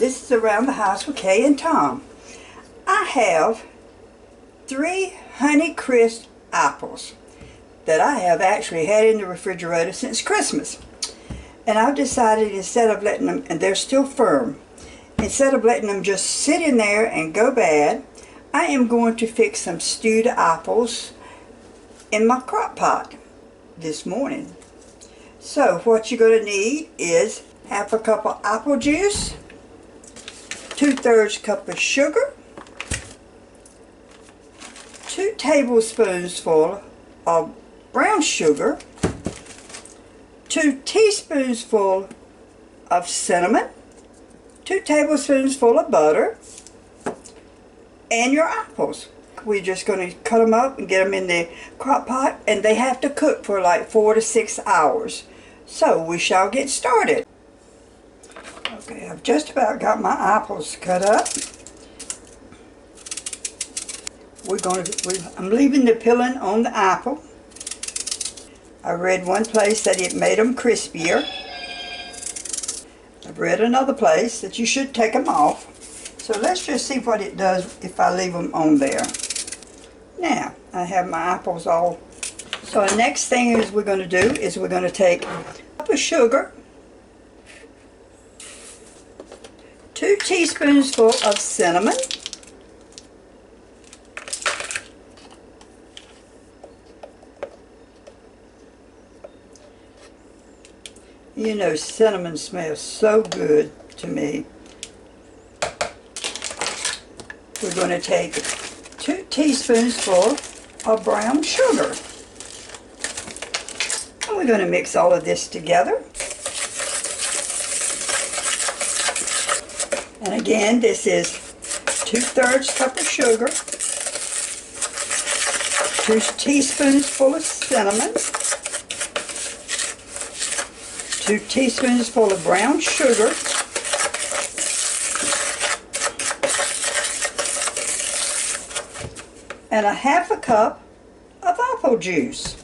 This is Around the House with Kay and Tom. I have 3 Honey Crisp apples that I have actually had in the refrigerator since Christmas. And I've decided, instead of letting them, and they're still firm, instead of letting them just sit in there and go bad, I am going to fix some stewed apples in my crock pot this morning. So what you're going to need is half a cup of apple juice, 2/3 cup of sugar, 2 tablespoons of brown sugar, 2 teaspoonsful of cinnamon, 2 tablespoons of butter, and your apples. We're just going to cut them up and get them in the crock pot, and they have to cook for like 4 to 6 hours. So we shall get started. Okay, I've just about got my apples cut up. I'm leaving the peeling on the apple. I read one place that it made them crispier. I've read another place that you should take them off. So let's just see what it does if I leave them on there. Now, I have my apples all. So the next thing is we're going to do is we're going to take a cup of sugar, 2 teaspoonsful of cinnamon, you know, cinnamon smells so good to me. We're going to take 2 teaspoonsful of brown sugar. And we're going to mix all of this together. And again, this is 2/3 cup of sugar, 2 teaspoonsful of cinnamon, 2 teaspoonsful of brown sugar, and a half a cup of apple juice.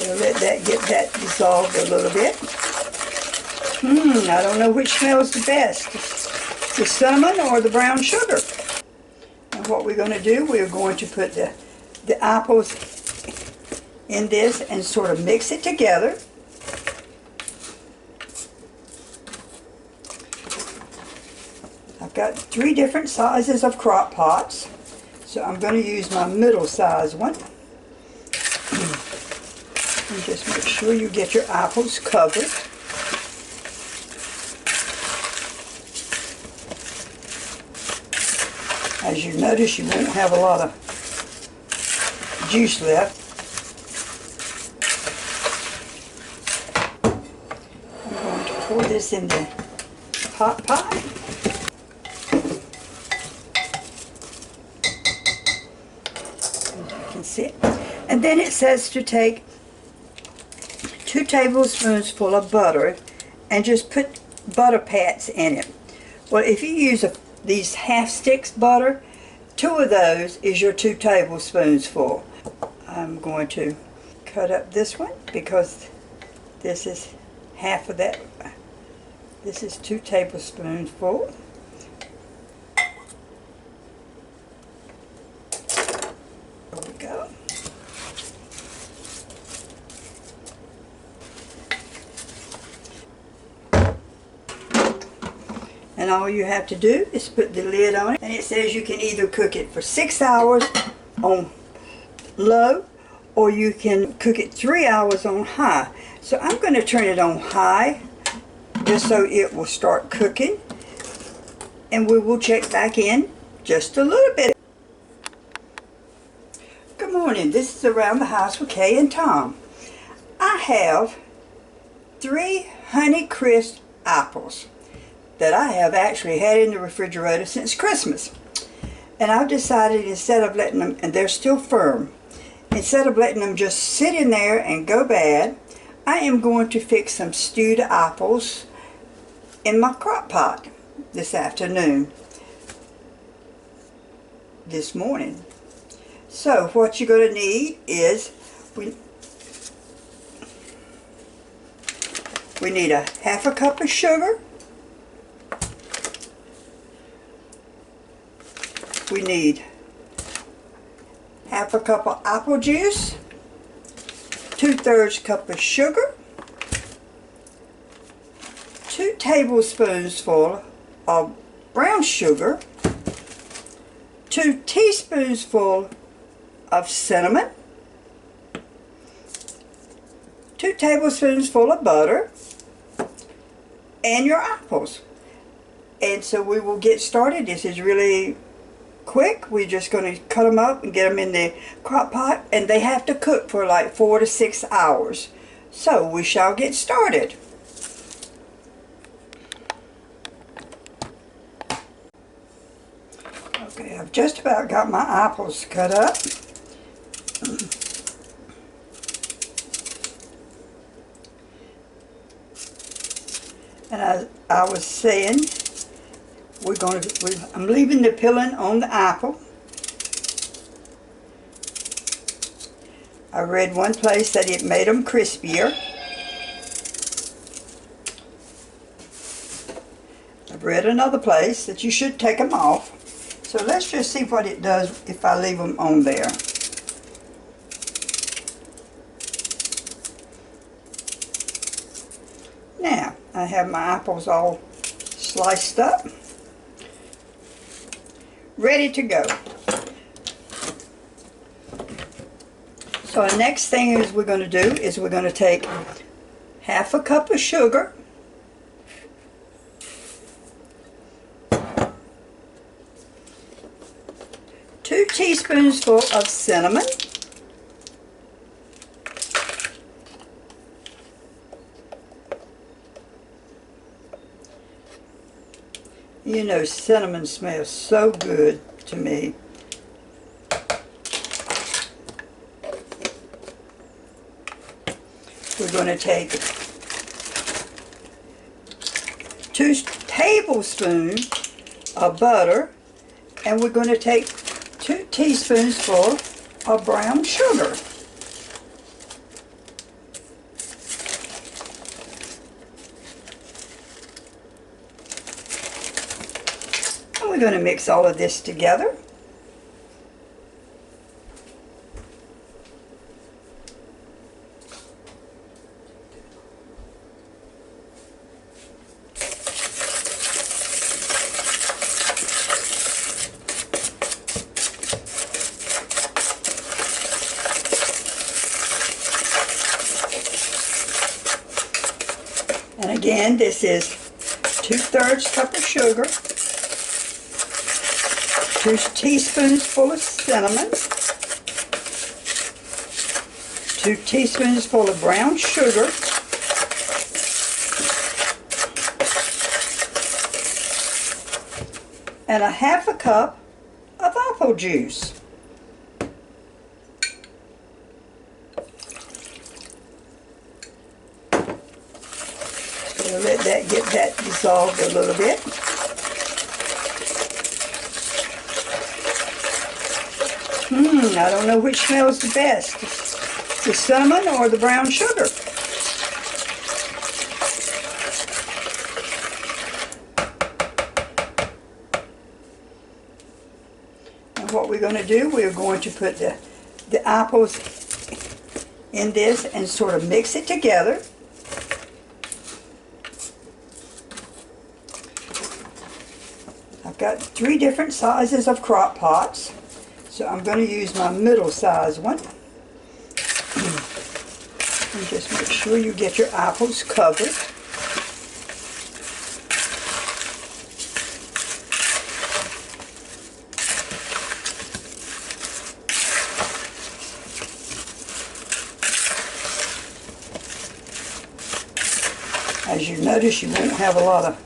We'll let that get that dissolved a little bit. I don't know which smells the best, the cinnamon or the brown sugar. And what we're going to do, we're going to put the apples in this and sort of mix it together. I've got 3 different sizes of crock pots, so I'm going to use my middle size one. And just make sure you get your apples covered. As you notice, you won't have a lot of juice left. I'm going to pour this in the hot pot. You can see it. And then it says to take 2 tablespoons full of butter and just put butter pats in it. Well, if you use these half sticks butter, 2 of those is your 2 tablespoons full. I'm going to cut up this one because this is half of that. This is 2 tablespoons full. There we go. And all you have to do is put the lid on it. And it says you can either cook it for 6 hours on low, or you can cook it 3 hours on high. So I'm going to turn it on high just so it will start cooking. And we will check back in just a little bit. Good morning. This is Around the House with Kay and Tom. I have 3 Honey Crisp apples that I have actually had in the refrigerator since Christmas. And I've decided, instead of letting them, and they're still firm, instead of letting them just sit in there and go bad, I am going to fix some stewed apples in my crock pot this afternoon, this morning. So what you're going to need is We need a half a cup of sugar. We need half a cup of apple juice, 2/3 cup of sugar, 2 tablespoons of brown sugar, 2 teaspoonsful of cinnamon, 2 tablespoonsful of butter, and your apples. And so we will get started. This is really quick. We're just going to cut them up and get them in the crock pot, and they have to cook for like 4 to 6 hours. So we shall get started. Okay, I've just about got my apples cut up. And I was saying, I'm leaving the peeling on the apple. I read one place that it made them crispier. I've read another place that you should take them off. So let's just see what it does if I leave them on there. Now, I have my apples all sliced up, ready to go. So the next thing is we're going to do is we're going to take half a cup of sugar, two teaspoonsful of cinnamon, you know, cinnamon smells so good to me. We're going to take 2 tablespoons of butter, and we're going to take 2 teaspoonsful of brown sugar. And we're going to mix all of this together. And again, this is 2/3 cup of sugar, 2 teaspoons full of cinnamon, 2 teaspoons full of brown sugar, and a half a cup of apple juice. We'll let that get that dissolved a little bit. I don't know which smells the best, the cinnamon or the brown sugar. And what we're going to do, we're going to put the apples in this and sort of mix it together. I've got 3 different sizes of crock pots, so I'm going to use my middle size one. And just make sure you get your apples covered. As you notice, you won't have a lot of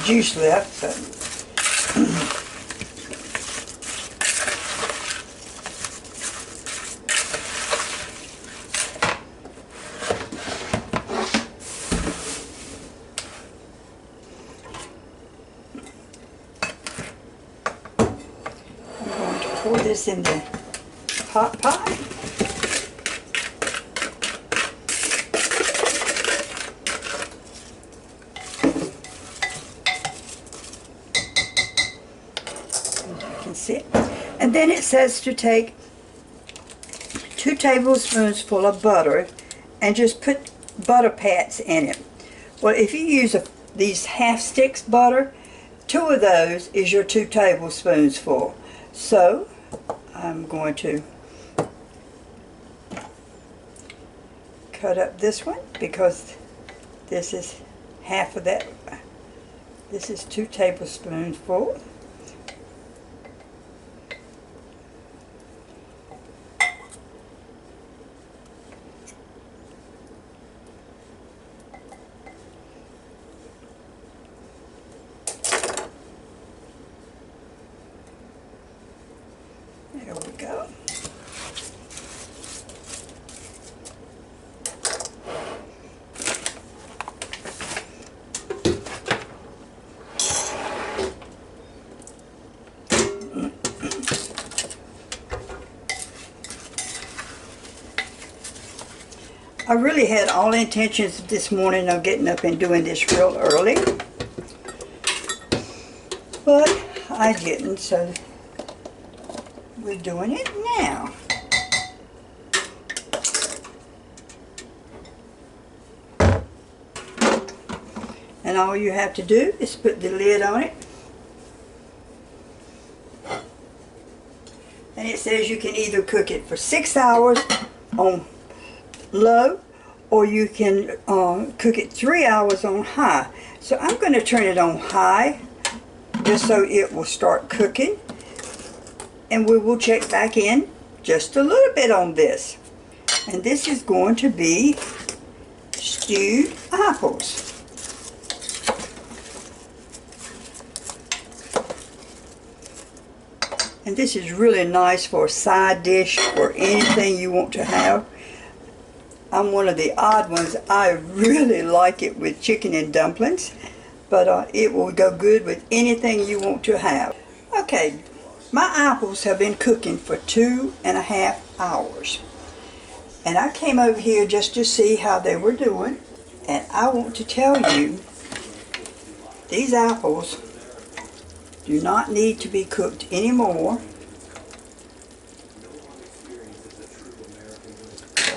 juice left, but I'm going to pour this in the hot pot. see. And then it says to take 2 tablespoons full of butter and just put butter pats in it. Well, if you use these half sticks butter, 2 of those is your 2 tablespoons full. So I'm going to cut up this one because this is half of that. This is 2 tablespoons full. There we go. I really had all intentions this morning of getting up and doing this real early, but I didn't, so we're doing it now. And all you have to do is put the lid on it. And it says you can either cook it for 6 hours on low, or you can cook it 3 hours on high. So I'm going to turn it on high just so it will start cooking, and we will check back in just a little bit on this. And this is going to be stewed apples. And this is really nice for a side dish or anything you want to have. I'm one of the odd ones. I really like it with chicken and dumplings, but it will go good with anything you want to have. Okay, my apples have been cooking for 2.5 hours. And I came over here just to see how they were doing. And I want to tell you, these apples do not need to be cooked anymore.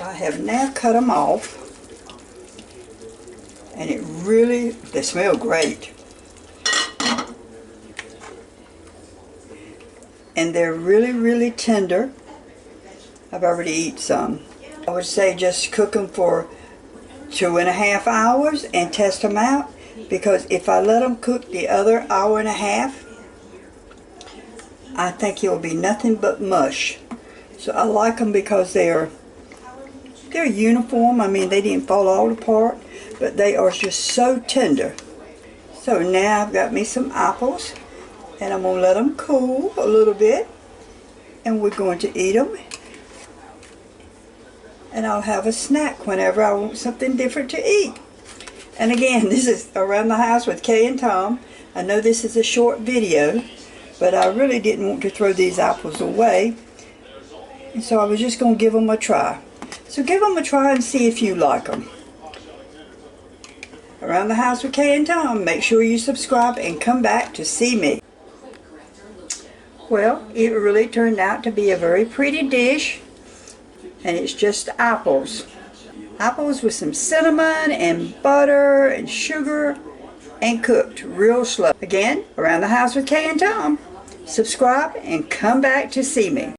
I have now cut them off, and they smell great, and they're really tender. I've already eaten some. I would say just cook them for 2.5 hours and test them out, because if I let them cook the other hour and a half, I think it will be nothing but mush. So I like them because they're uniform. I mean, they didn't fall all apart, but they are just so tender. So now I've got me some apples, and I'm going to let them cool a little bit, and we're going to eat them. And I'll have a snack whenever I want something different to eat. And again, this is Around the House with Kay and Tom. I know this is a short video, but I really didn't want to throw these apples away, and so I was just going to give them a try. So give them a try and see if you like them. Around the House with Kay and Tom. Make sure you subscribe and come back to see me. Well, it really turned out to be a very pretty dish. And it's just apples. Apples with some cinnamon and butter and sugar, and cooked real slow. Again, Around the House with Kay and Tom. Subscribe and come back to see me.